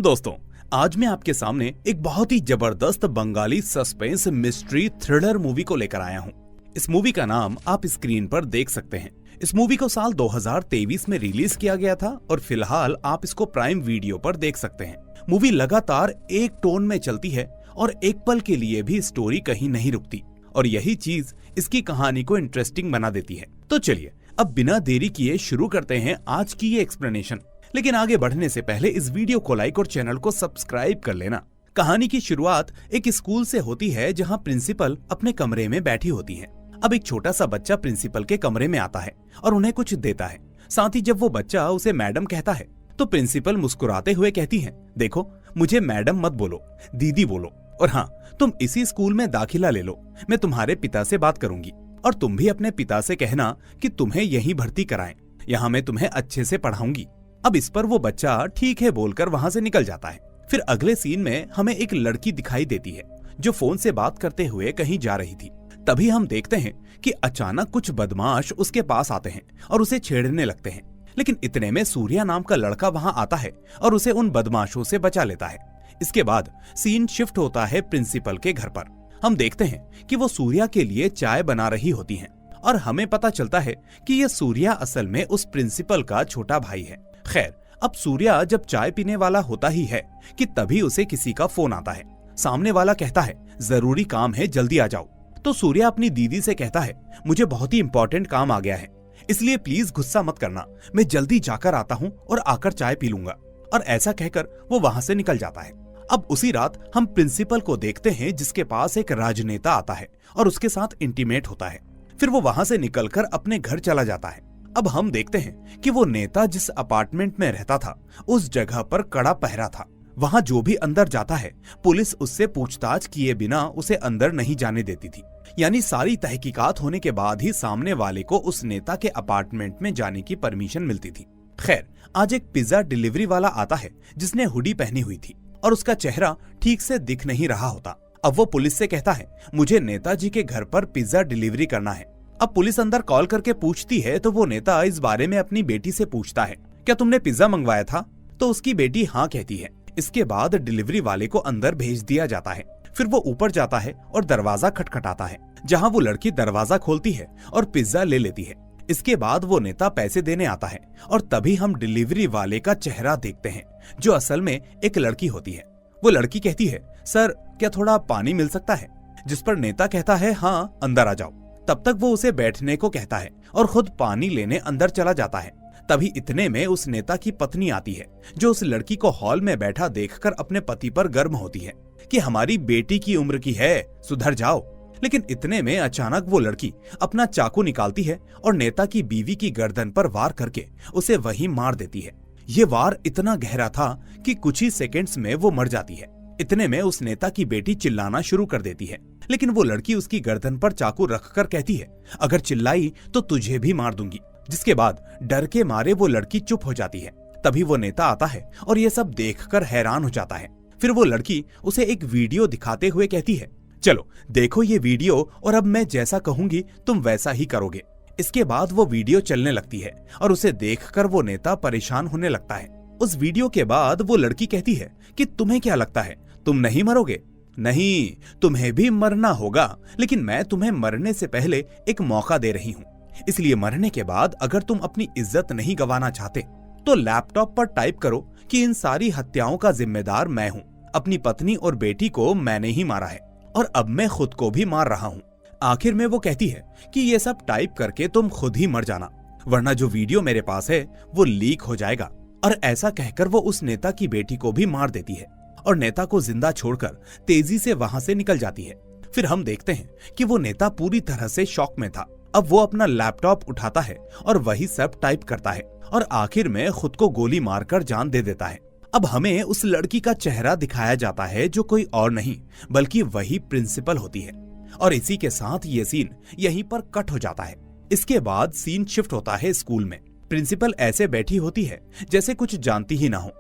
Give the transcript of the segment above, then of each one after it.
दोस्तों, आज मैं आपके सामने एक बहुत ही जबरदस्त Bengali suspense mystery thriller movie को लेकर आया हूं। इस मूवी का नाम आप स्क्रीन पर देख सकते हैं। इस मूवी को साल 2023 में रिलीज किया गया था और फिलहाल आप इसको प्राइम वीडियो पर देख सकते हैं। मूवी लगातार एक टोन में चलती है और एक पल के लिए भी स्टोरी कहीं नहीं रुकती और यही चीज इसकी कहानी को इंटरेस्टिंग बना देती है। तो चलिए अब बिना देरी किए शुरू करते हैं आज की ये एक्सप्लेनेशन। लेकिन आगे बढ़ने से पहले इस वीडियो को लाइक और चैनल को सब्सक्राइब कर लेना। कहानी की शुरुआत एक स्कूल से होती है जहां प्रिंसिपल अपने कमरे में बैठी होती है। अब एक छोटा सा बच्चा प्रिंसिपल के कमरे में आता है और उन्हें कुछ देता है। साथ ही जब वो बच्चा उसे मैडम कहता है तो प्रिंसिपल मुस्कुराते हुए कहती है, देखो मुझे मैडम मत बोलो, दीदी बोलो, और हाँ तुम इसी स्कूल में दाखिला ले लो। मैं तुम्हारे पिता से बात करूंगी और तुम भी अपने पिता से कहना कि तुम्हें यहीं भर्ती कराएं। यहाँ मैं तुम्हें अच्छे से पढ़ाऊंगी। अब इस पर वो बच्चा ठीक है बोलकर वहाँ से निकल जाता है। फिर अगले सीन में हमें एक लड़की दिखाई देती है जो फोन से बात करते हुए कहीं जा रही थी। तभी हम देखते हैं कि अचानक कुछ बदमाश उसके पास आते हैं और उसे छेड़ने लगते हैं। लेकिन इतने में सूर्या नाम का लड़का वहाँ आता है और उसे उन बदमाशों से बचा लेता है। इसके बाद सीन शिफ्ट होता है प्रिंसिपल के घर पर। हम देखते हैं कि वो सूर्या के लिए चाय बना रही होती हैं और हमें पता चलता है कि ये सूर्या असल में उस प्रिंसिपल का छोटा भाई है। खैर, अब सूर्या जब चाय पीने वाला होता ही है कि तभी उसे किसी का फोन आता है। सामने वाला कहता है, जरूरी काम है, जल्दी आ जाओ। तो सूर्या अपनी दीदी से कहता है, मुझे बहुत ही इंपॉर्टेंट काम आ गया है, इसलिए प्लीज गुस्सा मत करना, मैं जल्दी जाकर आता हूँ और आकर चाय पी लूंगा। और ऐसा कहकर वो वहां से निकल जाता है। अब उसी रात हम प्रिंसिपल को देखते हैं जिसके पास एक राजनेता आता है और उसके साथ इंटीमेट होता है। फिर वो वहां से निकलकर अपने घर चला जाता है। अब हम देखते हैं कि वो नेता जिस अपार्टमेंट में रहता था उस जगह पर कड़ा पहरा था। वहां जो भी अंदर जाता है पुलिस उससे पूछताछ किए बिना उसे अंदर नहीं जाने देती थी। यानी सारी तहकीकात होने के बाद ही सामने वाले को उस नेता के अपार्टमेंट में जाने की परमिशन मिलती थी। खैर, आज एक पिज्जा डिलीवरी वाला आता है जिसने हुडी पहनी हुई थी और उसका चेहरा ठीक से दिख नहीं रहा होता। अब वो पुलिस से कहता है, मुझे नेताजी के घर पर पिज्जा डिलीवरी करना है। अब पुलिस अंदर कॉल करके पूछती है तो वो नेता इस बारे में अपनी बेटी से पूछता है, क्या तुमने पिज्जा मंगवाया था? तो उसकी बेटी हाँ कहती है। इसके बाद डिलीवरी वाले को अंदर भेज दिया जाता है। फिर वो ऊपर जाता है और दरवाजा खटखटाता है, जहाँ वो लड़की दरवाजा खोलती है और पिज्जा ले लेती है। इसके बाद वो नेता पैसे देने आता है और तभी हम डिलीवरी वाले का चेहरा देखते हैं जो असल में एक लड़की होती है। वो लड़की कहती है, सर क्या थोड़ा पानी मिल सकता है? जिस पर नेता कहता है, हाँ अंदर आ जाओ। तब तक वो उसे बैठने को कहता है और खुद पानी लेने अंदर चला जाता है। तभी इतने में उस नेता की पत्नी आती है जो उस लड़की को हॉल में बैठा देखकर अपने पति पर गर्म होती है कि हमारी बेटी की उम्र की है, सुधर जाओ। लेकिन इतने में अचानक वो लड़की अपना चाकू निकालती है और नेता की बीवी की गर्दन पर वार करके उसे वहीं मार देती है। ये वार इतना गहरा था कि कुछ ही सेकेंड्स में वो मर जाती है। इतने में उस नेता की बेटी चिल्लाना शुरू कर देती है, लेकिन वो लड़की उसकी गर्दन पर चाकू रखकर कहती है, अगर चिल्लाई तो तुझे भी मार दूंगी। जिसके बाद डर के मारे वो लड़की चुप हो जाती है। तभी वो नेता आता है और ये सब देखकर हैरान हो जाता है। फिर वो लड़की उसे एक वीडियो दिखाते हुए कहती है, चलो देखो ये वीडियो और अब मैं जैसा कहूंगी तुम वैसा ही करोगे। इसके बाद वो वीडियो चलने लगती है और उसे देखकर वो नेता परेशान होने लगता है। उस वीडियो के बाद वो लड़की कहती है कि तुम्हें क्या लगता है, तुम नहीं मरोगे? नहीं, तुम्हें भी मरना होगा, लेकिन मैं तुम्हें मरने से पहले एक मौका दे रही हूँ। इसलिए मरने के बाद अगर तुम अपनी इज्जत नहीं गंवाना चाहते तो लैपटॉप पर टाइप करो कि इन सारी हत्याओं का जिम्मेदार मैं हूँ। अपनी पत्नी और बेटी को मैंने ही मारा है और अब मैं खुद को भी मार रहा हूँ। आखिर में वो कहती है कि ये सब टाइप करके तुम खुद ही मर जाना, वरना जो वीडियो मेरे पास है वो लीक हो जाएगा। और ऐसा कहकर वो उस नेता की बेटी को भी मार देती है और नेता को जिंदा छोड़कर तेजी से वहां से निकल जाती है। फिर हम देखते हैं कि वो नेता पूरी तरह से शॉक में था। अब वो अपना लैपटॉप उठाता है और वही सब टाइप करता है और आखिर में खुद को गोली मारकर जान दे देता है। अब हमें उस लड़की का चेहरा दिखाया जाता है जो कोई और नहीं बल्कि वही प्रिंसिपल होती है। और इसी के साथ ये सीन यहीं पर कट हो जाता है। इसके बाद सीन शिफ्ट होता है स्कूल में। प्रिंसिपल ऐसे बैठी होती है जैसे कुछ जानती ही ना हो।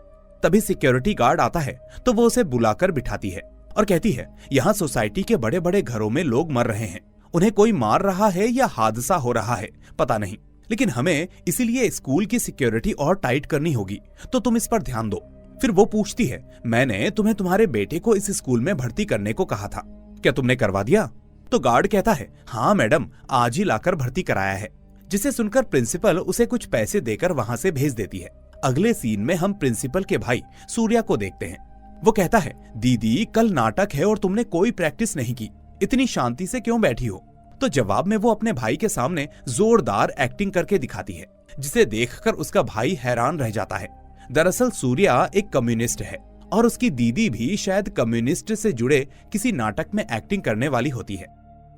तभी सिक्योरिटी गार्ड आता है तो वो उसे बुलाकर बिठाती है और कहती है, यहाँ सोसाइटी के बड़े बड़े घरों में लोग मर रहे हैं, उन्हें कोई मार रहा है या हादसा हो रहा है पता नहीं, लेकिन हमें इसीलिए स्कूल की सिक्योरिटी और टाइट करनी होगी, तो तुम इस पर ध्यान दो। फिर वो पूछती है, मैंने तुम्हें तुम्हारे बेटे को इस स्कूल में भर्ती करने को कहा था, क्या तुमने करवा दिया? तो गार्ड कहता है, हाँ मैडम, आज ही लाकर भर्ती कराया है। जिसे सुनकर प्रिंसिपल उसे कुछ पैसे देकर वहां से भेज देती है। अगले सीन में हम प्रिंसिपल के भाई सूर्या को देखते हैं। वो कहता है, दीदी कल नाटक है और तुमने कोई प्रैक्टिस नहीं की, इतनी शांति से क्यों बैठी हो? तो जवाब में वो अपने भाई के सामने जोरदार एक्टिंग करके दिखाती है, जिसे देखकर उसका भाई हैरान रह जाता है। दरअसल सूर्या एक कम्युनिस्ट है और उसकी दीदी भी शायद कम्युनिस्ट से जुड़े किसी नाटक में एक्टिंग करने वाली होती है।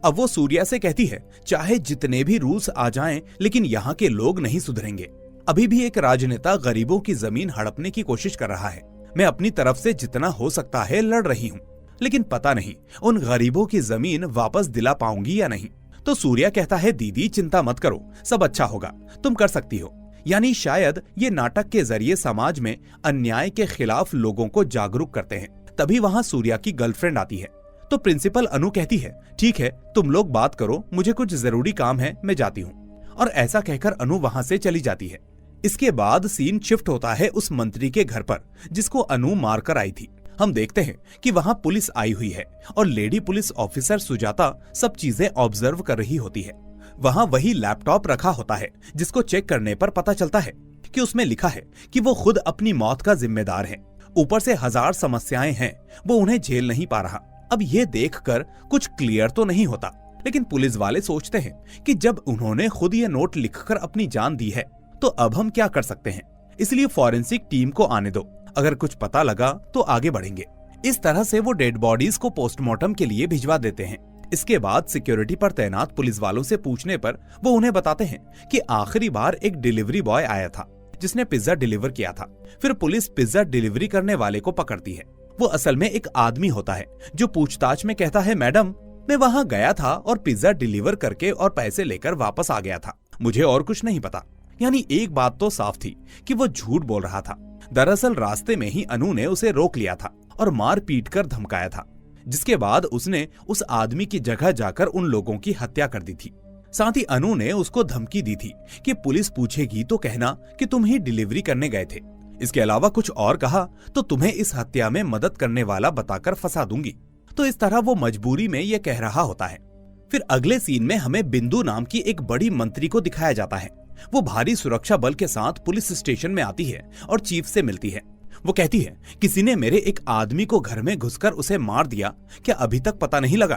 अब वो सूर्या से कहती है, चाहे जितने भी रूल्स आ जाएं, लेकिन यहाँ के लोग नहीं सुधरेंगे। अभी भी एक राजनेता गरीबों की जमीन हड़पने की कोशिश कर रहा है। मैं अपनी तरफ से जितना हो सकता है लड़ रही हूँ, लेकिन पता नहीं उन गरीबों की जमीन वापस दिला पाऊंगी या नहीं। तो सूर्या कहता है, दीदी चिंता मत करो, सब अच्छा होगा, तुम कर सकती हो। यानी शायद ये नाटक के जरिए समाज में अन्याय के खिलाफ लोगों को जागरूक करते हैं। तभी वहाँ सूर्या की गर्लफ्रेंड आती है। तो प्रिंसिपल अनु कहती है, ठीक है तुम लोग बात करो, मुझे कुछ जरूरी काम है, मैं जाती हूँ। और ऐसा कहकर अनु वहाँ से चली जाती है। इसके बाद सीन शिफ्ट होता है उस मंत्री के घर पर जिसको अनु मारकर आई थी। हम देखते हैं कि वहाँ पुलिस आई हुई है और लेडी पुलिस ऑफिसर सुजाता सब चीजें ऑब्जर्व कर रही होती है। वहाँ वही लैपटॉप रखा होता है जिसको चेक करने पर पता चलता है कि उसमें लिखा है कि वो खुद अपनी मौत का जिम्मेदार है। ऊपर से 1000 समस्याएं हैं, वो उन्हें झेल नहीं पा रहा। अब ये देखकर कुछ क्लियर तो नहीं होता, लेकिन पुलिस वाले सोचते हैं कि जब उन्होंने खुद ये नोट लिखकर अपनी जान दी है तो अब हम क्या कर सकते हैं, इसलिए फॉरेंसिक टीम को आने दो, अगर कुछ पता लगा तो आगे बढ़ेंगे। इस तरह से वो डेड बॉडीज को पोस्टमार्टम के लिए भिजवा देते हैं। इसके बाद सिक्योरिटी पर तैनात पुलिस वालों से पूछने पर वो उन्हें बताते हैं कि आखिरी बार एक डिलीवरी बॉय आया था जिसने पिज्जा डिलीवर किया था। फिर पुलिस पिज्जा डिलीवरी करने वाले को पकड़ती है। वो असल में एक आदमी होता है जो पूछताछ में कहता है, मैडम मैं वहाँ गया था और पिज्जा डिलीवर करके और पैसे लेकर वापस आ गया था, मुझे और कुछ नहीं पता। यानी एक बात तो साफ थी कि वो झूठ बोल रहा था। दरअसल रास्ते में ही अनु ने उसे रोक लिया था और मार पीट कर धमकाया था, जिसके बाद उसने उस आदमी की जगह जाकर उन लोगों की हत्या कर दी थी। साथ ही अनु ने उसको धमकी दी थी कि पुलिस पूछेगी तो कहना कि तुम ही डिलीवरी करने गए थे। इसके अलावा कुछ और कहा तो तुम्हें इस हत्या में मदद करने वाला बताकर फंसा दूंगी। तो इस तरह वो मजबूरी में ये कह रहा होता है। फिर अगले सीन में हमें बिंदु नाम की एक बड़ी मंत्री को दिखाया जाता है। वो भारी सुरक्षा बल के साथ पुलिस स्टेशन में आती है और चीफ से मिलती है। वो कहती है, किसी ने मेरे एक आदमी को घर में घुसकर उसे मार दिया, क्या अभी तक पता नहीं लगा?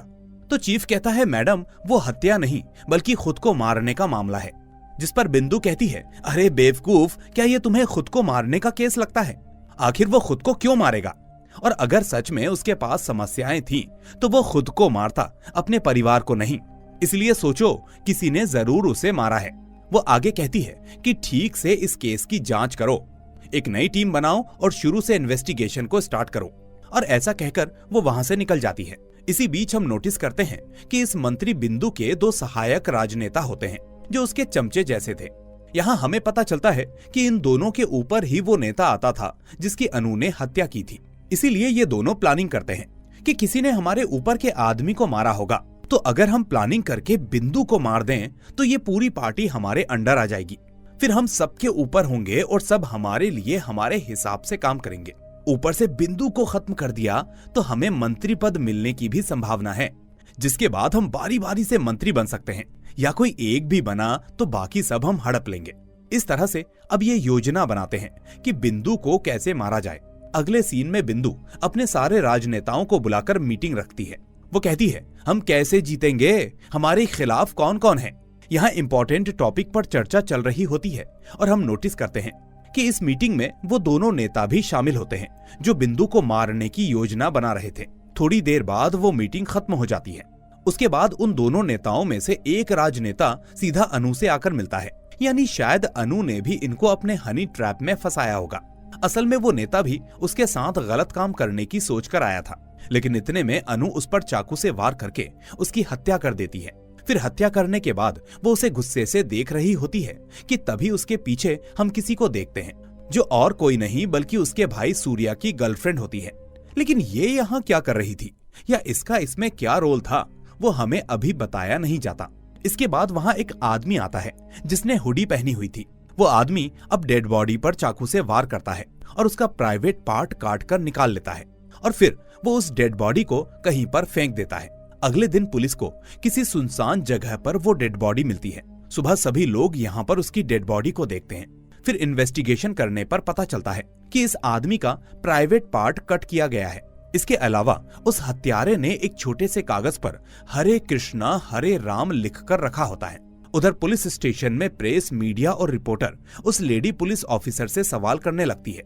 तो चीफ कहता है, मैडम वो हत्या नहीं बल्कि खुद को मारने का मामला है। जिस पर बिंदु कहती है, अरे बेवकूफ, क्या ये तुम्हें खुद को मारने का केस लगता है? आखिर वो खुद को क्यों मारेगा? और अगर सच में उसके पास समस्याएं थी तो वो खुद को मारता, अपने परिवार को नहीं। इसलिए सोचो, किसी ने जरूर उसे मारा है। वो आगे कहती है कि ठीक से इस केस की जांच करो, एक नई टीम बनाओ और शुरू से इन्वेस्टिगेशन को स्टार्ट करो। और ऐसा कहकर वो वहां से निकल जाती है। इसी बीच हम नोटिस करते हैं कि इस मंत्री बिंदु के 2 सहायक राजनेता होते हैं जो उसके चमचे जैसे थे। यहाँ हमें पता चलता है कि इन दोनों के ऊपर ही वो नेता आता था जिसकी अनु ने हत्या की थी। इसीलिए ये दोनों प्लानिंग करते हैं कि किसी ने हमारे ऊपर के आदमी को मारा होगा, तो अगर हम प्लानिंग करके बिंदु को मार दें तो ये पूरी पार्टी हमारे अंडर आ जाएगी। फिर हम सबके ऊपर होंगे और सब हमारे लिए हमारे हिसाब से काम करेंगे। ऊपर से बिंदु को खत्म कर दिया तो हमें मंत्री पद मिलने की भी संभावना है, जिसके बाद हम बारी बारी से मंत्री बन सकते हैं, या कोई एक भी बना तो बाकी सब हम हड़प लेंगे। इस तरह से अब ये योजना बनाते हैं कि बिंदु को कैसे मारा जाए। अगले सीन में बिंदु अपने सारे राजनेताओं को बुलाकर मीटिंग रखती है। वो कहती है, हम कैसे जीतेंगे, हमारे खिलाफ कौन कौन है। यहाँ इंपॉर्टेंट टॉपिक पर चर्चा चल रही होती है और हम नोटिस करते हैं कि इस मीटिंग में वो दोनों नेता भी शामिल होते हैं जो बिंदु को मारने की योजना बना रहे थे। थोड़ी देर बाद वो मीटिंग खत्म हो जाती है। उसके बाद उन दोनों नेताओं में से एक राजनेता सीधा अनु से आकर मिलता है, यानी शायद अनु ने भी इनको अपने हनी ट्रैप में फंसाया होगा। असल में वो नेता भी उसके साथ गलत काम करने की सोच कर आया था, लेकिन इतने में अनु उस पर चाकू से वार करके उसकी हत्या कर देती है। फिर हत्या करने के बाद वो उसे गुस्से से देख रही होती है कि तभी उसके पीछे हम किसी को देखते हैं जो और कोई नहीं बल्कि उसके भाई सूर्या की गर्लफ्रेंड होती है। लेकिन ये यहाँ क्या कर रही थी या इसका इसमें क्या रोल था, वो हमें अभी बताया नहीं जाता। इसके बाद वहाँ एक आदमी आता है जिसने हुडी पहनी हुई थी। वो आदमी अब डेड बॉडी पर चाकू से वार करता है और उसका प्राइवेट पार्ट काट कर निकाल लेता है और फिर वो उस डेड बॉडी को कहीं पर फेंक देता है। अगले दिन पुलिस को किसी सुनसान जगह पर वो डेड बॉडी मिलती है। सुबह सभी लोग यहाँ पर उसकी डेड बॉडी को देखते हैं। फिर इन्वेस्टिगेशन करने पर पता चलता है कि इस आदमी का प्राइवेट पार्ट कट किया गया है। इसके अलावा उस हत्यारे ने एक छोटे से कागज पर हरे कृष्णा हरे राम लिखकर रखा होता है। उधर पुलिस स्टेशन में प्रेस, मीडिया और रिपोर्टर उस लेडी पुलिस ऑफिसर से सवाल करने लगती है,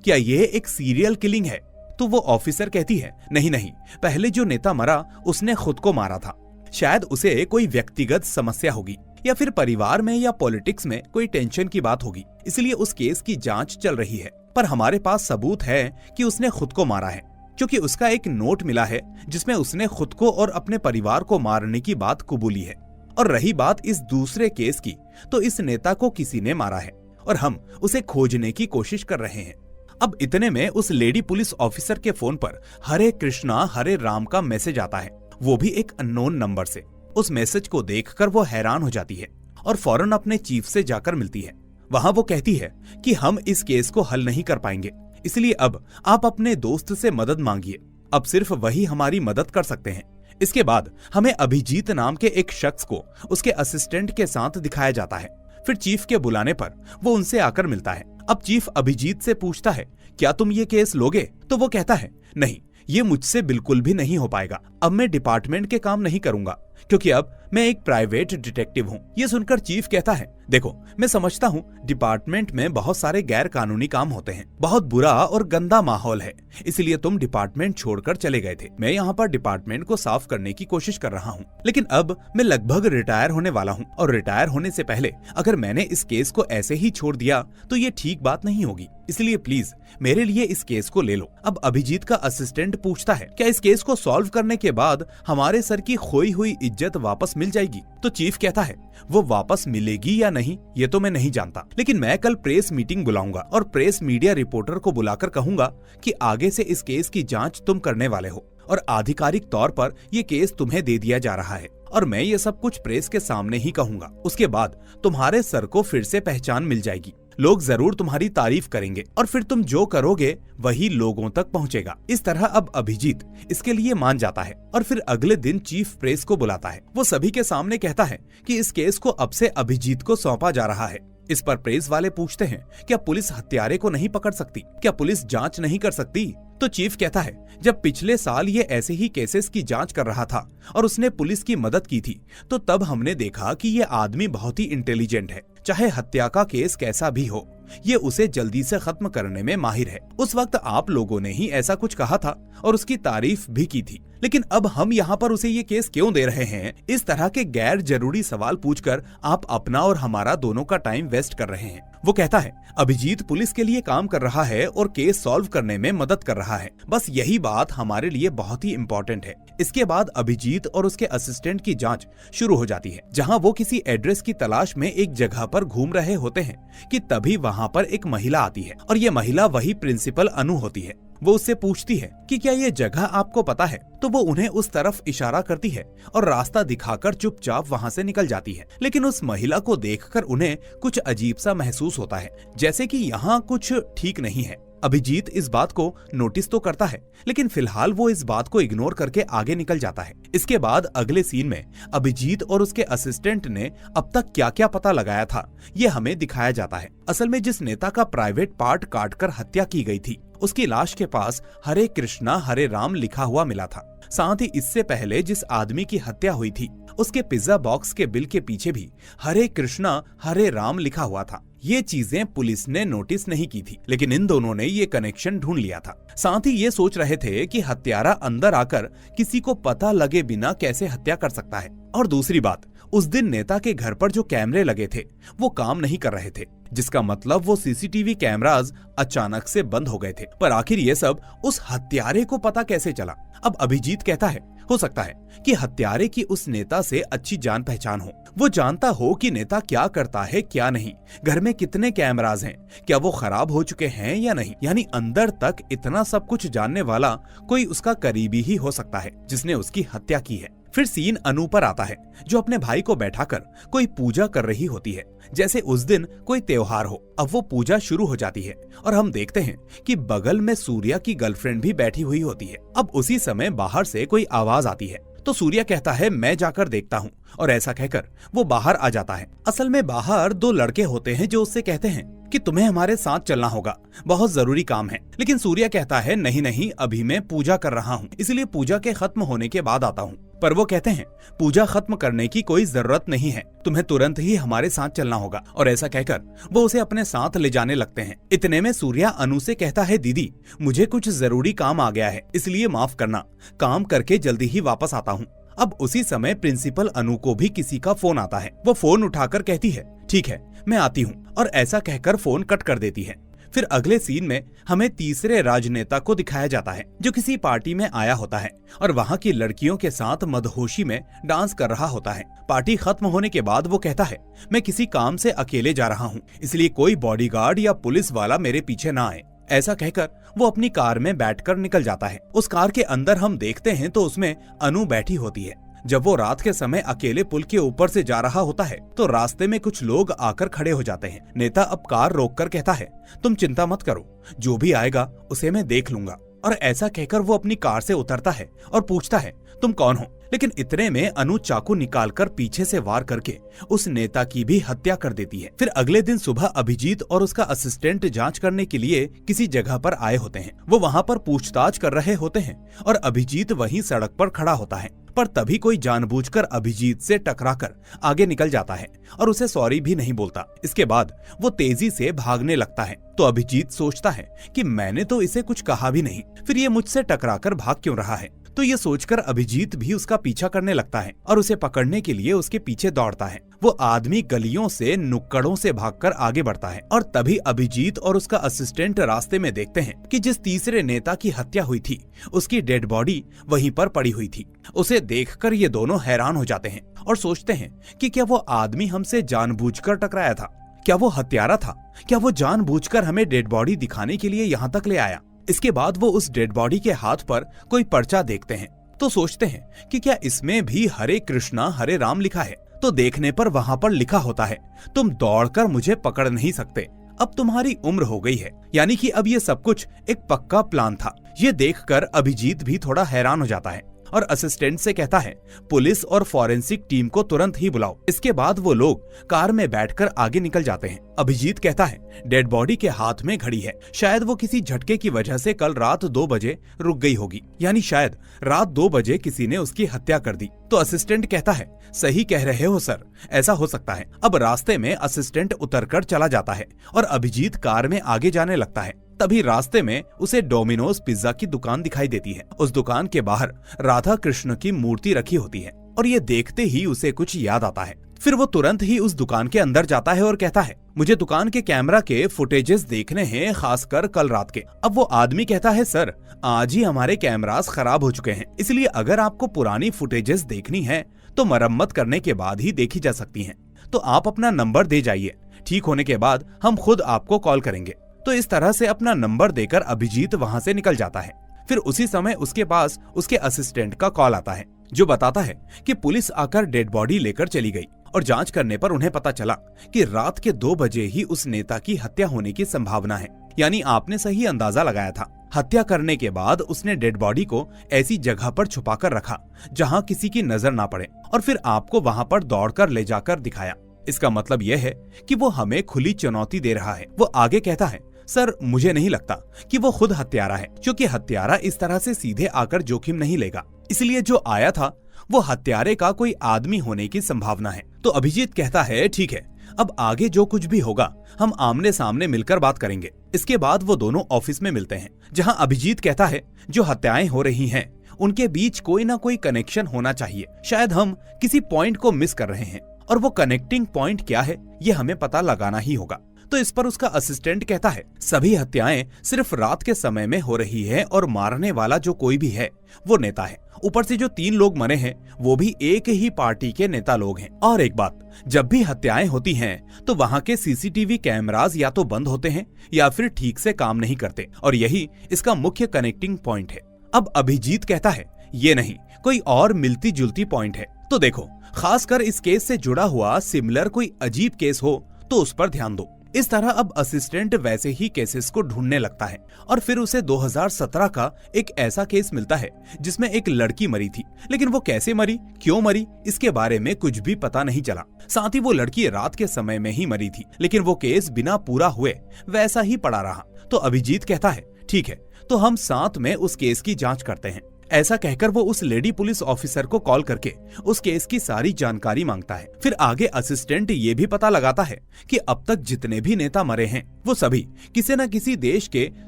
क्या यह एक सीरियल किलिंग है? तो वो ऑफिसर कहती है, नहीं नहीं, पहले जो नेता मरा उसने खुद को मारा था। शायद उसे कोई व्यक्तिगत समस्या होगी या फिर परिवार में या पॉलिटिक्स में कोई टेंशन की बात होगी, इसलिए उस केस की जांच चल रही है। पर हमारे पास सबूत है कि उसने खुद को मारा है, क्योंकि उसका एक नोट मिला है जिसमें उसने खुद को और अपने परिवार को मारने की बात कबूली है। और रही बात इस दूसरे केस की, तो इस नेता को किसी ने मारा है और हम उसे खोजने की कोशिश कर रहे हैं। अब इतने में उस लेडी पुलिस ऑफिसर के फोन पर हरे कृष्णा हरे राम का मैसेज आता है, वो भी एक अननोन नंबर से। उस मैसेज को देखकर वो हैरान हो जाती है और फौरन अपने चीफ से जाकर मिलती है। वहां वो कहती है कि हम इस केस को हल नहीं कर पाएंगे, इसलिए अब आप अपने दोस्त से मदद मांगिए। अब सिर्फ वही हमारी मदद कर सकते हैं। इसके बाद हमें अभिजीत नाम के एक शख्स को उसके असिस्टेंट के साथ दिखाया जाता है। फिर चीफ के बुलाने पर वो उनसे आकर मिलता है। अब चीफ अभिजीत से पूछता है, क्या तुम ये केस लोगे? तो वो कहता है, नहीं, ये मुझसे बिल्कुल भी नहीं हो पाएगा। अब मैं डिपार्टमेंट के काम नहीं करूंगा, क्योंकि अब मैं एक प्राइवेट डिटेक्टिव हूँ। ये सुनकर चीफ कहता है, देखो, मैं समझता हूँ डिपार्टमेंट में बहुत सारे गैर कानूनी काम होते हैं, बहुत बुरा और गंदा माहौल है, इसलिए तुम डिपार्टमेंट छोड़कर चले गए थे। मैं यहाँ पर डिपार्टमेंट को साफ करने की कोशिश कर रहा हूँ, लेकिन अब मैं लगभग रिटायर होने वाला हूँ और रिटायर होने से पहले अगर मैंने इस केस को ऐसे ही छोड़ दिया तो ये ठीक बात नहीं होगी, इसलिए प्लीज मेरे लिए इस केस को ले लो। अब अभिजीत का असिस्टेंट पूछता है, क्या इस केस को सॉल्व करने के बाद हमारे सर की खोई हुई इज्जत वापस मिल जाएगी? तो चीफ कहता है, वो वापस मिलेगी या नहीं ये तो मैं नहीं जानता, लेकिन मैं कल प्रेस मीटिंग बुलाऊंगा और प्रेस मीडिया रिपोर्टर को बुलाकर कहूंगा कि आगे से इस केस की जांच तुम करने वाले हो और आधिकारिक तौर पर ये केस तुम्हें दे दिया जा रहा है और मैं ये सब कुछ प्रेस के सामने ही कहूंगा। उसके बाद तुम्हारे सर को फिर से पहचान मिल जाएगी, लोग जरूर तुम्हारी तारीफ करेंगे और फिर तुम जो करोगे वही लोगों तक पहुंचेगा। इस तरह अब अभिजीत इसके लिए मान जाता है और फिर अगले दिन चीफ प्रेस को बुलाता है। वो सभी के सामने कहता है कि इस केस को अब से अभिजीत को सौंपा जा रहा है। इस पर प्रेस वाले पूछते हैं, क्या पुलिस हत्यारे को नहीं पकड़ सकती? क्या पुलिस जांच नहीं कर सकती? तो चीफ कहता है, जब पिछले साल ये ऐसे ही केसेस की जांच कर रहा था और उसने पुलिस की मदद की थी, तो तब हमने देखा कि ये आदमी बहुत ही इंटेलिजेंट है। चाहे हत्या का केस कैसा भी हो, ये उसे जल्दी से खत्म करने में माहिर है। उस वक्त आप लोगों ने ही ऐसा कुछ कहा था और उसकी तारीफ भी की थी, लेकिन अब हम यहाँ पर उसे ये केस क्यों दे रहे हैं? इस तरह के गैर जरूरी सवाल पूछकर आप अपना और हमारा दोनों का टाइम वेस्ट कर रहे हैं। वो कहता है, अभिजीत पुलिस के लिए काम कर रहा है और केस सॉल्व करने में मदद कर रहा है, बस यही बात हमारे लिए बहुत ही इम्पोर्टेंट है। इसके बाद अभिजीत और उसके असिस्टेंट की जांच शुरू हो जाती है, जहां वो किसी एड्रेस की तलाश में एक जगह पर घूम रहे होते हैं कि तभी वहां पर एक महिला आती है और ये महिला वही प्रिंसिपल अनु होती है। वो उससे पूछती है कि क्या ये जगह आपको पता है? तो वो उन्हें उस तरफ इशारा करती है और रास्ता दिखाकर चुपचाप वहां से निकल जाती है। लेकिन उस महिला को देखकर उन्हें कुछ अजीब सा महसूस होता है, जैसे कि यहाँ कुछ ठीक नहीं है। अभिजीत इस बात को नोटिस तो करता है, लेकिन फिलहाल वो इस बात को इग्नोर करके आगे निकल जाता है। इसके बाद अगले सीन में अभिजीत और उसके असिस्टेंट ने अब तक क्या क्या पता लगाया था ये हमें दिखाया जाता है। असल में जिस नेता का प्राइवेट पार्ट काटकर हत्या की गई थी, उसकी लाश के पास हरे कृष्णा हरे राम लिखा हुआ मिला था। साथ ही इससे पहले जिस आदमी की हत्या हुई थी, उसके पिज्जा बॉक्स के बिल के पीछे भी हरे कृष्णा हरे राम लिखा हुआ था। ये चीजें पुलिस ने नोटिस नहीं की थी, लेकिन इन दोनों ने ये कनेक्शन ढूंढ लिया था। साथ ही ये सोच रहे थे कि हत्यारा अंदर आकर किसी को पता लगे बिना कैसे हत्या कर सकता है। और दूसरी बात, उस दिन नेता के घर पर जो कैमरे लगे थे वो काम नहीं कर रहे थे, जिसका मतलब वो सीसीटीवी कैमरास अचानक से बंद हो गए थे। पर आखिर ये सब उस हत्यारे को पता कैसे चला? अब अभिजीत कहता है, हो सकता है कि हत्यारे की उस नेता से अच्छी जान पहचान हो, वो जानता हो कि नेता क्या करता है क्या नहीं, घर में कितने कैमरास हैं, क्या वो खराब हो चुके हैं या नहीं। यानी अंदर तक इतना सब कुछ जानने वाला कोई उसका करीबी ही हो सकता है जिसने उसकी हत्या की है। फिर सीन अनु पर आता है, जो अपने भाई को बैठाकर कोई पूजा कर रही होती है, जैसे उस दिन कोई त्योहार हो। अब वो पूजा शुरू हो जाती है और हम देखते हैं कि बगल में सूर्या की गर्लफ्रेंड भी बैठी हुई होती है। अब उसी समय बाहर से कोई आवाज आती है, तो सूर्या कहता है मैं जाकर देखता हूँ, और ऐसा कहकर वो बाहर आ जाता है। असल में बाहर दो लड़के होते हैं जो उससे कहते हैं कि तुम्हें हमारे साथ चलना होगा, बहुत जरूरी काम है। लेकिन सूर्या कहता है नहीं नहीं, अभी मैं पूजा कर रहा हूँ, इसलिए पूजा के खत्म होने के बाद आता हूँ। पर वो कहते हैं पूजा खत्म करने की कोई जरूरत नहीं है, तुम्हें तुरंत ही हमारे साथ चलना होगा, और ऐसा कहकर वो उसे अपने साथ ले जाने लगते हैं। इतने में सूर्या अनु से कहता है दीदी मुझे कुछ जरूरी काम आ गया है, इसलिए माफ करना, काम करके जल्दी ही वापस आता हूँ। अब उसी समय प्रिंसिपल अनु को भी किसी का फोन आता है। वो फोन उठाकर कहती है ठीक है मैं आती हूँ, और ऐसा कहकर फोन कट कर देती है। फिर अगले सीन में हमें तीसरे राजनेता को दिखाया जाता है, जो किसी पार्टी में आया होता है और वहाँ की लड़कियों के साथ मदहोशी में डांस कर रहा होता है। पार्टी खत्म होने के बाद वो कहता है मैं किसी काम से अकेले जा रहा हूँ, इसलिए कोई बॉडीगार्ड या पुलिस वाला मेरे पीछे ना आए। ऐसा कहकर वो अपनी कार में बैठकर निकल जाता है। उस कार के अंदर हम देखते हैं तो उसमें अनु बैठी होती है। जब वो रात के समय अकेले पुल के ऊपर से जा रहा होता है तो रास्ते में कुछ लोग आकर खड़े हो जाते हैं। नेता अब कार रोककर कहता है तुम चिंता मत करो, जो भी आएगा उसे मैं देख लूंगा, और ऐसा कहकर वो अपनी कार से उतरता है और पूछता है तुम कौन हो। लेकिन इतने में अनु चाकू निकालकर पीछे से वार करके उस नेता की भी हत्या कर देती है। फिर अगले दिन सुबह अभिजीत और उसका असिस्टेंट जांच करने के लिए किसी जगह पर आए होते हैं। वो वहाँ पर पूछताछ कर रहे होते हैं और अभिजीत वहीं सड़क पर खड़ा होता है, पर तभी कोई जानबूझकर अभिजीत से टकराकर आगे निकल जाता है और उसे सॉरी भी नहीं बोलता। इसके बाद वो तेजी से भागने लगता है तो अभिजीत सोचता है कि मैंने तो इसे कुछ कहा भी नहीं, फिर ये मुझसे टकराकर भाग क्यों रहा है। तो ये सोचकर अभिजीत भी उसका पीछा करने लगता है और उसे पकड़ने के लिए उसके पीछे दौड़ता है। वो आदमी गलियों से नुक्कड़ों से भागकर आगे बढ़ता है और तभी अभिजीत और उसका असिस्टेंट रास्ते में देखते हैं कि जिस तीसरे नेता की हत्या हुई थी उसकी डेड बॉडी वहीं पर पड़ी हुई थी। उसे देखकर ये दोनों हैरान हो जाते हैं और सोचते हैं कि क्या वो आदमी हमसे जानबूझकर टकराया था, क्या वो हत्यारा था, क्या वो जानबूझकर हमें डेड बॉडी दिखाने के लिए यहाँ तक ले आया। इसके बाद वो उस डेड बॉडी के हाथ पर कोई पर्चा देखते हैं तो सोचते हैं कि क्या इसमें भी हरे कृष्णा हरे राम लिखा है। तो देखने पर वहाँ पर लिखा होता है तुम दौड़कर मुझे पकड़ नहीं सकते, अब तुम्हारी उम्र हो गई है। यानी कि अब ये सब कुछ एक पक्का प्लान था। ये देखकर अभिजीत भी थोड़ा हैरान हो जाता है और असिस्टेंट से कहता है पुलिस और फॉरेंसिक टीम को तुरंत ही बुलाओ। इसके बाद वो लोग कार में बैठकर आगे निकल जाते हैं। अभिजीत कहता है डेड बॉडी के हाथ में घड़ी है, शायद वो किसी झटके की वजह से कल रात 2 बजे रुक गई होगी, यानी शायद रात 2 बजे किसी ने उसकी हत्या कर दी। तो असिस्टेंट कहता है सही कह रहे हो सर, ऐसा हो सकता है। अब रास्ते में असिस्टेंट उतरकर चला जाता है और अभिजीत कार में आगे जाने लगता है। तभी रास्ते में उसे डोमिनोज पिज्जा की दुकान दिखाई देती है। उस दुकान के बाहर राधा कृष्ण की मूर्ति रखी होती है और ये देखते ही उसे कुछ याद आता है। फिर वो तुरंत ही उस दुकान के अंदर जाता है और कहता है मुझे दुकान के कैमरा के फुटेजेस देखने हैं, खासकर कल रात के। अब वो आदमी कहता है सर आज ही हमारे कैमरास खराब हो चुके हैं, इसलिए अगर आपको पुरानी फुटेजेस देखनी है तो मरम्मत करने के बाद ही देखी जा सकती हैं। तो आप अपना नंबर दे जाइए, ठीक होने के बाद हम खुद आपको कॉल करेंगे। तो इस तरह से अपना नंबर देकर अभिजीत वहाँ से निकल जाता है। फिर उसी समय उसके पास उसके असिस्टेंट का कॉल आता है जो बताता है कि पुलिस आकर डेड बॉडी लेकर चली गई और जांच करने पर उन्हें पता चला कि रात के 2 बजे ही उस नेता की हत्या होने की संभावना है। यानी आपने सही अंदाजा लगाया था। हत्या करने के बाद उसने डेड बॉडी को ऐसी जगह पर छुपा कर रखा जहाँ किसी की नजर ना पड़े और फिर आपको वहाँ पर दौड़कर ले जाकर दिखाया। इसका मतलब यह है कि वो हमें खुली चुनौती दे रहा है। वो आगे कहता है सर मुझे नहीं लगता कि वो खुद हत्यारा है, क्योंकि हत्यारा इस तरह से सीधे आकर जोखिम नहीं लेगा, इसलिए जो आया था वो हत्यारे का कोई आदमी होने की संभावना है। तो अभिजीत कहता है ठीक है, अब आगे जो कुछ भी होगा हम आमने सामने मिलकर बात करेंगे। इसके बाद वो दोनों ऑफिस में मिलते हैं, जहां अभिजीत कहता है जो हत्याएं हो रही हैं उनके बीच कोई ना कोई कनेक्शन होना चाहिए, शायद हम किसी पॉइंट को मिस कर रहे हैं और वो कनेक्टिंग पॉइंट क्या है ये हमें पता लगाना ही होगा। तो इस पर उसका असिस्टेंट कहता है सभी हत्याएं सिर्फ रात के समय में हो रही है और मारने वाला जो कोई भी है वो नेता है। ऊपर से जो 3 लोग मरे हैं वो भी एक ही पार्टी के नेता लोग हैं। और एक बात, जब भी हत्याएं होती हैं तो वहाँ के सीसीटीवी कैमरास या तो बंद होते हैं या फिर ठीक से काम नहीं करते और यही इसका मुख्य कनेक्टिंग पॉइंट है। अब अभिजीत कहता है ये नहीं, कोई और मिलती जुलती पॉइंट है तो देखो। खासकर इस केस से जुड़ा हुआ सिमिलर कोई अजीब केस हो तो उस पर ध्यान दो। इस तरह अब असिस्टेंट वैसे ही केसेस को ढूंढने लगता है और फिर उसे 2017 का एक ऐसा केस मिलता है जिसमें एक लड़की मरी थी, लेकिन वो कैसे मरी, क्यों मरी, इसके बारे में कुछ भी पता नहीं चला। साथ ही वो लड़की रात के समय में ही मरी थी, लेकिन वो केस बिना पूरा हुए वैसा ही पड़ा रहा। तो अभिजीत कहता है ठीक है, तो हम साथ में उस केस की जांच करते हैं। ऐसा कहकर वो उस लेडी पुलिस ऑफिसर को कॉल करके उस केस की सारी जानकारी मांगता है। फिर आगे असिस्टेंट ये भी पता लगाता है कि अब तक जितने भी नेता मरे हैं वो सभी किसी न किसी देश के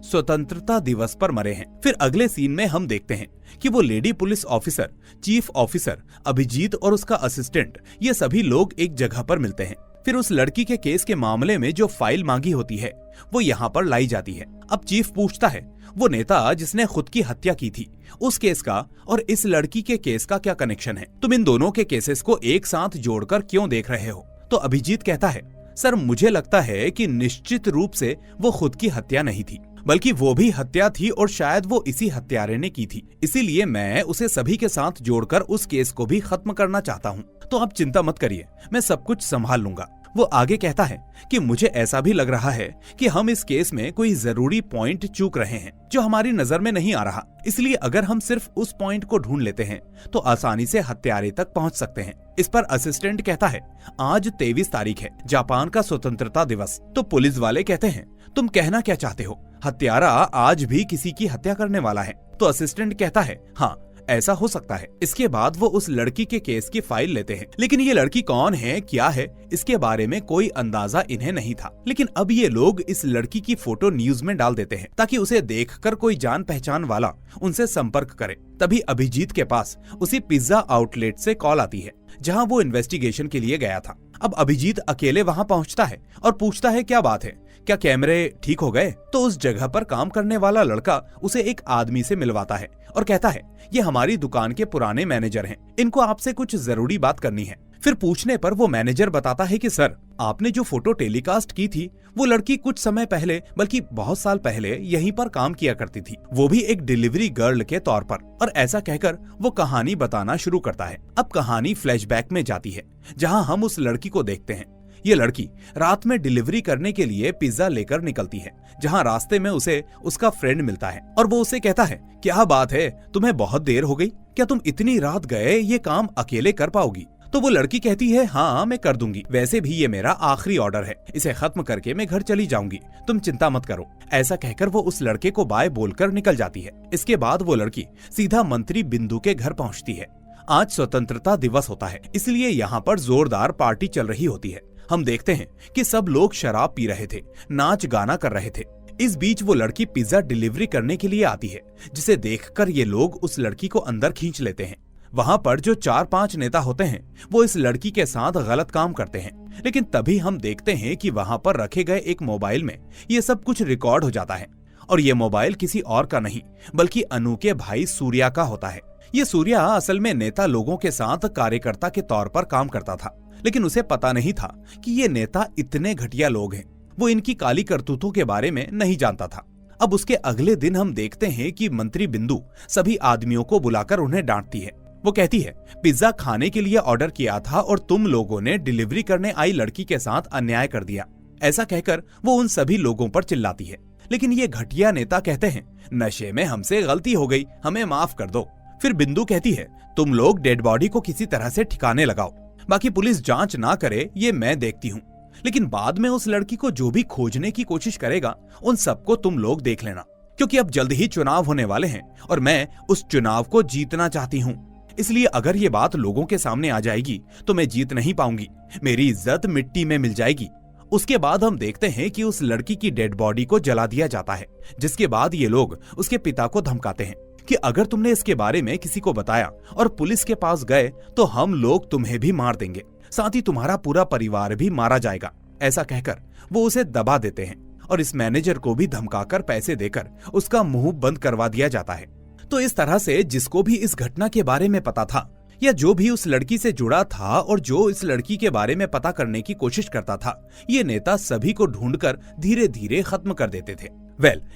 स्वतंत्रता दिवस पर मरे हैं। फिर अगले सीन में हम देखते हैं कि वो lady police officer, chief officer, Abhijit और उसका असिस्टेंट ये सभी लोग एक जगह पर मिलते हैं। फिर उस लड़की के केस के मामले में जो फाइल मांगी होती है वो यहाँ पर लाई जाती है। अब चीफ पूछता है वो नेता जिसने खुद की हत्या की थी उस केस का और इस लड़की के केस का क्या कनेक्शन है, तुम इन दोनों के केसेस को एक साथ जोड़कर क्यों देख रहे हो। तो अभिजीत कहता है सर मुझे लगता है कि निश्चित रूप से वो खुद की हत्या नहीं थी, बल्कि वो भी हत्या थी और शायद वो इसी हत्यारे ने की थी, इसीलिए मैं उसे सभी के साथ जोड़कर उस केस को भी खत्म करना चाहता हूँ। तो आप चिंता मत करिए, मैं सब कुछ संभाल लूंगा। वो आगे कहता है कि मुझे ऐसा भी लग रहा है कि हम इस केस में कोई जरूरी पॉइंट चूक रहे हैं जो हमारी नजर में नहीं आ रहा, इसलिए अगर हम सिर्फ उस पॉइंट को ढूंढ लेते हैं तो आसानी से हत्यारे तक पहुंच सकते हैं। इस पर असिस्टेंट कहता है आज 23 तारीख है, जापान का स्वतंत्रता दिवस। तो पुलिस वाले कहते हैं तुम कहना क्या चाहते हो, हत्यारा आज भी किसी की हत्या करने वाला है। तो असिस्टेंट कहता है हाँ ऐसा हो सकता है। इसके बाद वो उस लड़की के केस की फाइल लेते हैं, लेकिन ये लड़की कौन है, क्या है, इसके बारे में कोई अंदाजा इन्हें नहीं था। लेकिन अब ये लोग इस लड़की की फोटो न्यूज में डाल देते हैं ताकि उसे देखकर कोई जान पहचान वाला उनसे संपर्क करे। तभी अभिजीत के पास उसी पिज्जा आउटलेट से कॉल आती है जहाँ वो इन्वेस्टिगेशन के लिए गया था। अब अभिजीत अकेले वहाँ पहुँचता है और पूछता है क्या बात है, क्या कैमरे ठीक हो गए। तो उस जगह पर काम करने वाला लड़का उसे एक आदमी से मिलवाता है और कहता है ये हमारी दुकान के पुराने मैनेजर हैं, इनको आपसे कुछ जरूरी बात करनी है। फिर पूछने पर वो मैनेजर बताता है कि सर आपने जो फोटो टेलीकास्ट की थी वो लड़की कुछ समय पहले, बल्कि बहुत साल पहले यहीं पर काम किया करती थी, वो भी एक डिलीवरी गर्ल के तौर पर। और ऐसा कहकर वो कहानी बताना शुरू करता है। अब कहानी फ्लैशबैक में जाती है जहां हम उस लड़की को देखते हैं। ये लड़की रात में डिलीवरी करने के लिए पिज्जा लेकर निकलती है, जहां रास्ते में उसे उसका फ्रेंड मिलता है और वो उसे कहता है क्या बात है, तुम्हें बहुत देर हो गई, क्या तुम इतनी रात गए ये काम अकेले कर पाओगी। तो वो लड़की कहती है हाँ मैं कर दूंगी, वैसे भी ये मेरा आखिरी ऑर्डर है, इसे खत्म करके मैं घर चली जाऊंगी, तुम चिंता मत करो। ऐसा कहकर वो उस लड़के को बाय बोलकर निकल जाती है। इसके बाद वो लड़की सीधा मंत्री बिंदु के घर पहुंचती है। आज स्वतंत्रता दिवस होता है, इसलिए यहाँ पर जोरदार पार्टी चल रही होती है। हम देखते हैं कि सब लोग शराब पी रहे थे, नाच गाना कर रहे थे। इस बीच वो लड़की पिज्जा डिलीवरी करने के लिए आती है, जिसे देखकर ये लोग उस लड़की को अंदर खींच लेते हैं। वहां पर जो 4-5 नेता होते हैं वो इस लड़की के साथ गलत काम करते हैं, लेकिन तभी हम देखते हैं कि वहां पर रखे गए एक मोबाइल में ये सब कुछ रिकॉर्ड हो जाता है। और ये मोबाइल किसी और का नहीं बल्कि अनु के भाई सूर्या का होता है। ये सूर्या असल में नेता लोगों के साथ कार्यकर्ता के तौर पर काम करता था, लेकिन उसे पता नहीं था कि ये नेता इतने घटिया लोग हैं। वो इनकी काली करतूतों के बारे में नहीं जानता था। अब उसके अगले दिन हम देखते हैं कि मंत्री बिंदु सभी आदमियों को बुलाकर उन्हें डांटती है। वो कहती है पिज्जा खाने के लिए ऑर्डर किया था और तुम लोगों ने डिलीवरी करने आई लड़की के साथ अन्याय कर दिया। ऐसा कहकर वो उन सभी लोगों पर चिल्लाती है, लेकिन ये घटिया नेता कहते हैं नशे में हमसे गलती हो गई, हमें माफ कर दो। फिर बिंदु कहती है तुम लोग डेड बॉडी को किसी तरह से ठिकाने लगाओ, बाकी पुलिस जांच ना करे ये मैं देखती हूँ, लेकिन बाद में उस लड़की को जो भी खोजने की कोशिश करेगा उन सबको तुम लोग देख लेना, क्योंकि अब जल्द ही चुनाव होने वाले हैं और मैं उस चुनाव को जीतना चाहती हूँ। इसलिए अगर ये बात लोगों के सामने आ जाएगी तो मैं जीत नहीं पाऊंगी, मेरी इज्जत मिट्टी में मिल जाएगी। उसके बाद हम देखते हैं कि उस लड़की की डेड बॉडी को जला दिया जाता है, जिसके बाद ये लोग उसके पिता को धमकाते हैं कि अगर तुमने इसके बारे में किसी को बताया और पुलिस के पास गए तो हम लोग तुम्हें भी मार देंगे, साथ ही तुम्हारा पूरा परिवार भी मारा जाएगा। ऐसा कहकर वो उसे दबा देते हैं और इस मैनेजर को भी धमकाकर पैसे देकर उसका मुंह बंद करवा दिया जाता है। तो इस तरह से जिसको भी इस घटना के बारे में पता था या जो भी उस लड़की से जुड़ा था और जो इस लड़की के बारे में पता करने की कोशिश करता था, ये नेता सभी को ढूंढकर धीरे धीरे खत्म कर देते थे।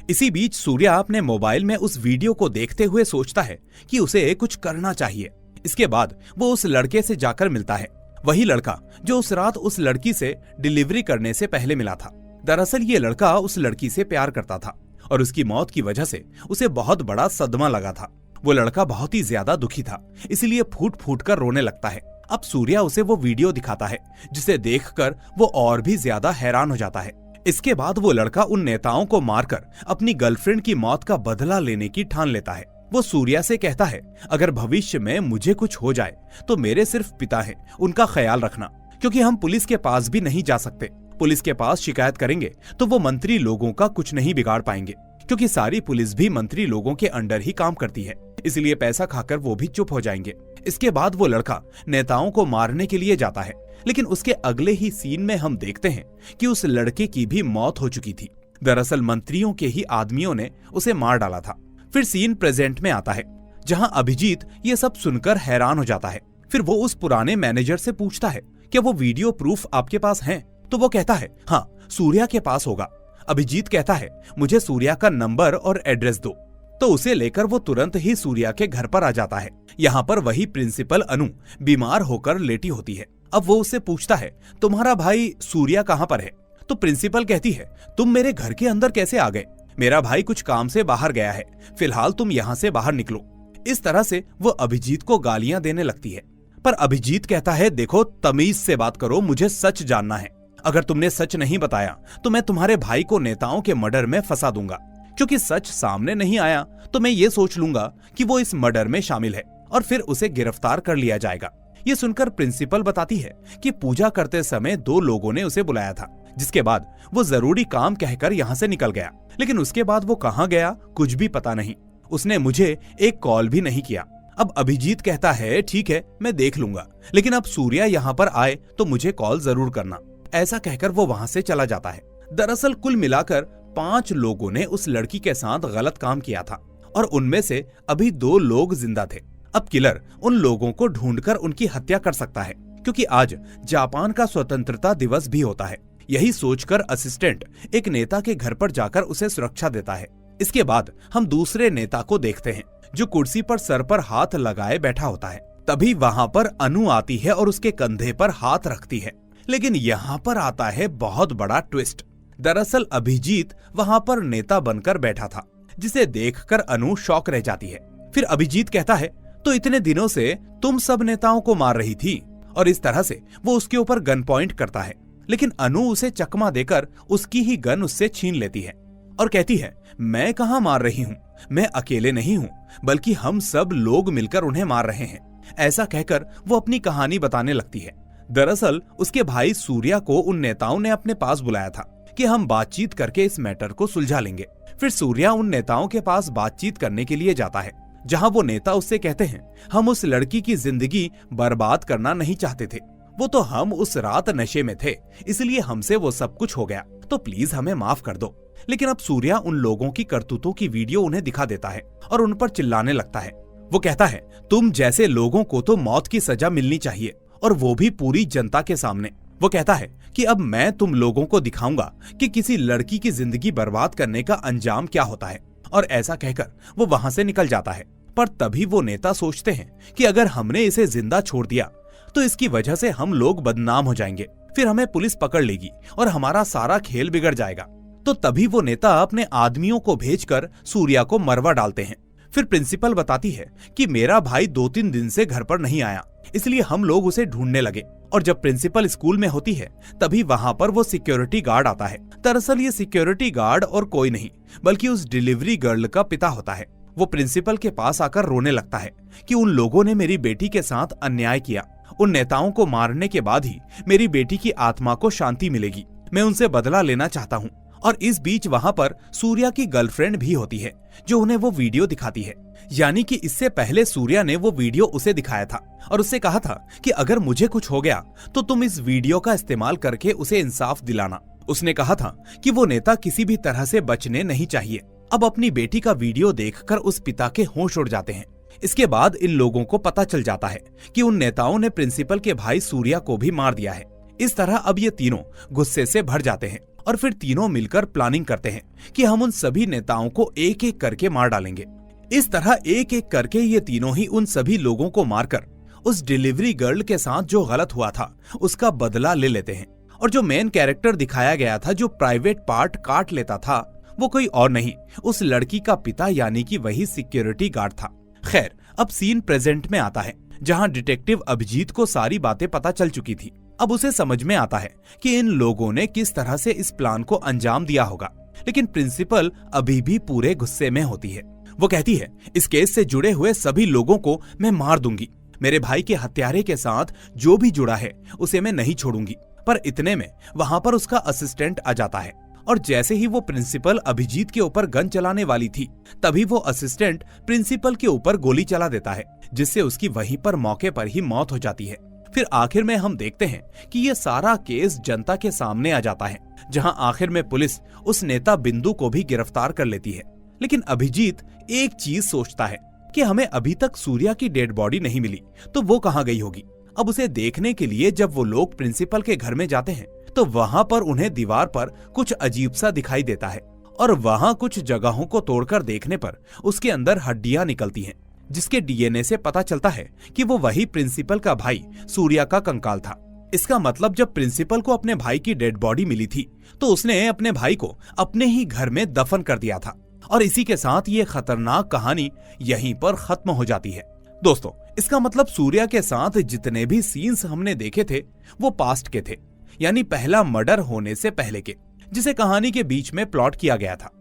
इसी बीच सूर्या अपने मोबाइल में उस वीडियो को देखते हुए सोचता है कि उसे कुछ करना चाहिए। इसके बाद वो उस लड़के से जाकर मिलता है, वही लड़का जो उस रात उस लड़की से डिलीवरी करने से पहले मिला था। दरअसल ये लड़का उस लड़की से प्यार करता था और उसकी मौत की वजह से उसे बहुत बड़ा सदमा लगा था। वो लड़का बहुत ही ज्यादा दुखी था, इसलिए फूट फूट कर रोने लगता है। अब सूर्या उसे वो वीडियो दिखाता है, जिसे देखकर वो और भी ज्यादा हैरान हो जाता है। इसके बाद वो लड़का उन नेताओं को मारकर अपनी गर्लफ्रेंड की मौत का बदला लेने की ठान लेता है। वो सूर्या से कहता है, अगर भविष्य में मुझे कुछ हो जाए तो मेरे सिर्फ पिता हैं, उनका ख्याल रखना, क्योंकि हम पुलिस के पास भी नहीं जा सकते। पुलिस के पास शिकायत करेंगे तो वो मंत्री लोगों का कुछ नहीं बिगाड़ पाएंगे, क्योंकि सारी पुलिस भी मंत्री लोगों के अंडर ही काम करती है, इसलिए पैसा खाकर वो भी चुप हो जाएंगे। इसके बाद वो लड़का नेताओं को मारने के लिए जाता है, लेकिन उसके अगले ही सीन में हम देखते हैं कि उस लड़के की भी मौत हो चुकी थी। दरअसल मंत्रियों के ही आदमियों ने उसे मार डाला था। फिर सीन प्रेजेंट में आता है, जहां अभिजीत ये सब सुनकर हैरान हो जाता है। फिर वो उस पुराने मैनेजर से पूछता है, क्या वो वीडियो प्रूफ आपके पास हैं? तो वो कहता है, हाँ, सूर्या के पास होगा। अभिजीत कहता है, मुझे सूर्या का नंबर और एड्रेस दो। तो उसे लेकर वो तुरंत ही सूर्या के घर पर आ जाता है। यहाँ पर वही प्रिंसिपल अनु बीमार होकर लेटी होती है। अब वो उससे पूछता है, तुम्हारा भाई सूर्या कहाँ पर है? तो प्रिंसिपल कहती है, तुम मेरे घर के अंदर कैसे आ गए? मेरा भाई कुछ काम से बाहर गया है, फिलहाल तुम यहाँ से बाहर निकलो। इस तरह से वो अभिजीत को गालियां देने लगती है, पर अभिजीत कहता है, देखो तमीज से बात करो, मुझे सच जानना है। अगर तुमने सच नहीं बताया तो मैं तुम्हारे भाई को नेताओं के मर्डर में फंसा दूंगा, क्योंकि सच सामने नहीं आया तो मैं ये सोच लूंगा कि वो इस मर्डर में शामिल है और फिर उसे गिरफ्तार कर लिया जाएगा। ये सुनकर प्रिंसिपल बताती है कि पूजा करते समय 2 लोगों ने उसे बुलाया था, जिसके बाद वो जरूरी काम कहकर यहाँ से निकल गया, लेकिन उसके बाद वो कहाँ गया कुछ भी पता नहीं। उसने मुझे एक कॉल भी नहीं किया। अब अभिजीत कहता है, ठीक है, मैं देख लूंगा, लेकिन अब सूर्या यहाँ पर आए तो मुझे कॉल जरूर करना। ऐसा कहकर वो वहाँ से चला जाता है। दरअसल कुल मिलाकर 5 लोगों ने उस लड़की के साथ गलत काम किया था और उनमें से अभी 2 लोग जिंदा थे। अब किलर उन लोगों को ढूंढकर उनकी हत्या कर सकता है, क्योंकि आज जापान का स्वतंत्रता दिवस भी होता है। यही सोचकर असिस्टेंट एक नेता के घर पर जाकर उसे सुरक्षा देता है। इसके बाद हम दूसरे नेता को देखते हैं, जो कुर्सी पर सर पर हाथ लगाए बैठा होता है। तभी वहाँ पर अनु आती है और उसके कंधे पर हाथ रखती है, लेकिन यहाँ पर आता है बहुत बड़ा ट्विस्ट। दरअसल अभिजीत वहाँ पर नेता बनकर बैठा था, जिसे देखकर अनु शॉक रह जाती है। फिर अभिजीत कहता है, तो इतने दिनों से तुम सब नेताओं को मार रही थी, और इस तरह से वो उसके ऊपर गन पॉइंट करता है। लेकिन अनु उसे चकमा देकर उसकी ही गन उससे छीन लेती है और कहती है, मैं कहाँ मार रही हूँ, मैं अकेले नहीं हूँ, बल्कि हम सब लोग मिलकर उन्हें मार रहे हैं। ऐसा कहकर वो अपनी कहानी बताने लगती है। दरअसल उसके भाई सूर्या को उन नेताओं ने अपने पास बुलाया था कि हम बातचीत करके इस मैटर को सुलझा लेंगे। फिर सूर्या उन नेताओं के पास बातचीत करने के लिए जाता है, जहां वो नेता उससे कहते हैं, हम उस लड़की की जिंदगी बर्बाद करना नहीं चाहते थे, वो तो हम उस रात नशे में थे, इसलिए हमसे वो सब कुछ हो गया, तो प्लीज हमें माफ कर दो। लेकिन अब सूर्या उन लोगों की करतूतों की वीडियो उन्हें दिखा देता है और उन पर चिल्लाने लगता है। वो कहता है, तुम जैसे लोगों को तो मौत की सजा मिलनी चाहिए, और वो भी पूरी जनता के सामने। वो कहता है कि अब मैं तुम लोगों को दिखाऊंगा कि किसी लड़की की जिंदगी बर्बाद करने का अंजाम क्या होता है, और ऐसा कहकर वो वहां से निकल जाता है। पर तभी वो नेता सोचते हैं कि अगर हमने इसे जिंदा छोड़ दिया तो इसकी वजह से हम लोग बदनाम हो जाएंगे, फिर हमें पुलिस पकड़ लेगी और हमारा सारा खेल बिगड़ जाएगा। तो तभी वो नेता अपने आदमियों को भेजकर सूर्या को मरवा डालते हैं। फिर प्रिंसिपल बताती है कि मेरा भाई 2-3 दिन से घर पर नहीं आया, इसलिए हम लोग उसे ढूंढने लगे। और जब प्रिंसिपल स्कूल में होती है तभी वहाँ पर वो सिक्योरिटी गार्ड आता है। दरअसल ये सिक्योरिटी गार्ड और कोई नहीं बल्कि उस डिलीवरी गर्ल का पिता होता है। वो प्रिंसिपल के पास आकर रोने लगता है कि उन लोगों ने मेरी बेटी के साथ अन्याय किया, उन नेताओं को मारने के बाद ही मेरी बेटी की आत्मा को शांति मिलेगी, मैं उनसे बदला लेना चाहता हूँ। और इस बीच वहाँ पर सूर्या की गर्लफ्रेंड भी होती है, जो उन्हें वो वीडियो दिखाती है। यानी कि इससे पहले सूर्या ने वो वीडियो उसे दिखाया था और उससे कहा था कि अगर मुझे कुछ हो गया तो तुम इस वीडियो का इस्तेमाल करके उसे इंसाफ दिलाना। उसने कहा था कि वो नेता किसी भी तरह से बचने नहीं चाहिए। अब अपनी बेटी का वीडियो देखकर उस पिता के होश उड़ जाते हैं। इसके बाद इन लोगों को पता चल जाता है कि उन नेताओं ने प्रिंसिपल के भाई सूर्या को भी मार दिया है। इस तरह अब ये तीनों गुस्से से भर जाते हैं और फिर तीनों मिलकर प्लानिंग करते हैं कि हम उन सभी नेताओं को एक एक करके मार डालेंगे। इस तरह एक एक करके ये तीनों ही उन सभी लोगों को मारकर उस डिलीवरी गर्ल के साथ जो गलत हुआ था उसका बदला ले लेते हैं। और जो मेन कैरेक्टर दिखाया गया था जो प्राइवेट पार्ट काट लेता था वो कोई और नहीं उस लड़की का पिता यानी कि वही सिक्योरिटी गार्ड था। खैर, अब सीन प्रेजेंट में आता है जहां डिटेक्टिव अभिजीत को सारी बातें पता चल चुकी थी। अब उसे समझ में आता है कि इन लोगों ने किस तरह से इस प्लान को अंजाम दिया होगा। लेकिन प्रिंसिपल अभी भी पूरे गुस्से में होती है। वो कहती है, इस केस से जुड़े हुए सभी लोगों को मैं मार दूंगी। मेरे भाई के हत्यारे के साथ जो भी जुड़ा है उसे मैं नहीं छोड़ूंगी। पर इतने में वहां पर उसका असिस्टेंट आ जाता है और जैसे ही वो प्रिंसिपल अभिजीत के ऊपर गन चलाने वाली थी तभी वो असिस्टेंट प्रिंसिपल के ऊपर गोली चला देता है, जिससे उसकी वहीं पर मौके पर ही मौत हो जाती है। फिर आखिर में हम देखते हैं कि ये सारा केस जनता के सामने आ जाता है, जहां आखिर में पुलिस उस नेता बिंदु को भी गिरफ्तार कर लेती है। लेकिन अभिजीत एक चीज सोचता है कि हमें अभी तक सूर्या की डेड बॉडी नहीं मिली, तो वो कहाँ गई होगी। अब उसे देखने के लिए जब वो लोग प्रिंसिपल के घर में जाते हैं तो वहां पर उन्हें दीवार पर कुछ अजीब सा दिखाई देता है और वहां कुछ जगहों को तोड़कर देखने पर उसके अंदर हड्डियां निकलती हैं, जिसके डीएनए से पता चलता है कि वो वही प्रिंसिपल का भाई सूर्या का कंकाल था। इसका मतलब जब प्रिंसिपल को अपने भाई की डेड बॉडी मिली थी तो उसने अपने भाई को अपने ही घर में दफन कर दिया था। और इसी के साथ ये खतरनाक कहानी यहीं पर खत्म हो जाती है। दोस्तों, इसका मतलब सूर्या के साथ जितने भी सीन्स हमने देखे थे वो पास्ट के थे, यानी पहला मर्डर होने से पहले के, जिसे कहानी के बीच में प्लॉट किया गया था।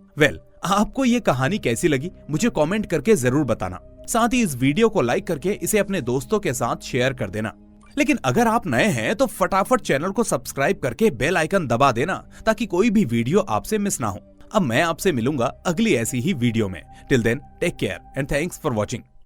आपको ये कहानी कैसी लगी मुझे कमेंट करके जरूर बताना। साथ ही इस वीडियो को लाइक करके इसे अपने दोस्तों के साथ शेयर कर देना। लेकिन अगर आप नए हैं तो फटाफट चैनल को सब्सक्राइब करके बेल आइकन दबा देना ताकि कोई भी वीडियो आपसे मिस ना हो। अब मैं आपसे मिलूंगा अगली ऐसी ही वीडियो में। Till then take care and thanks for watching.